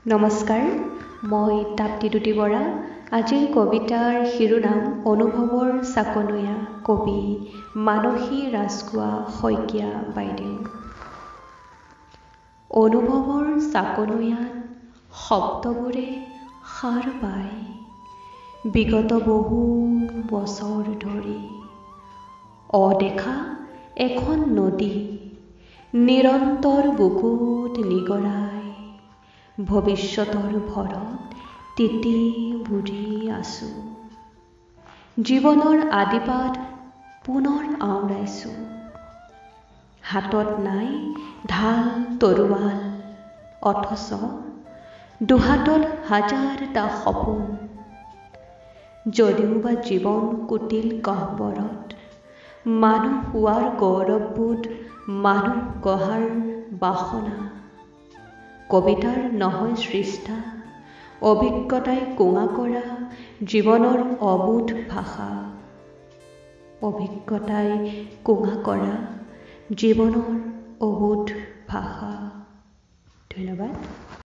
নমস্কাৰ, মই তাপ্তি দুটি বৰা। আজিৰ কবিতাৰ শিৰোনাম অনুভৱৰ চাকনৈয়া, কবি মানসী ৰাজখোৱা শইকীয়া বাইদেউ। অনুভৱৰ চাকনৈয়াত শব্দবোৰে সাৰ পায় বিগত বহু বছৰ ধৰি। অদেখা এখন নদী নিৰন্তৰ বুকুত নিগৰাই ভৱিষ্যতৰ ভৰত তিতি বুৰি আছো। জীৱনৰ আদিপাঠ পুনৰ আওৰাইছো। হাতত নাই ঢাল তৰোৱাল, অথচ দুহাতত হাজাৰটা সপোন। যদিওবা জীৱন কুটিল গহ্বৰত, মানুহ হোৱাৰ গৌৰৱবোধ, মানুহ গঢ়াৰ বাসনা। কবিতাৰ নহয় সৃষ্টা, অভিজ্ঞতাই কোঙা কৰা জীৱনৰ অবোধ ভাষা। অভিজ্ঞতাই কোঙা কৰা জীৱনৰ অবোধ ভাষা। ধন্যবাদ।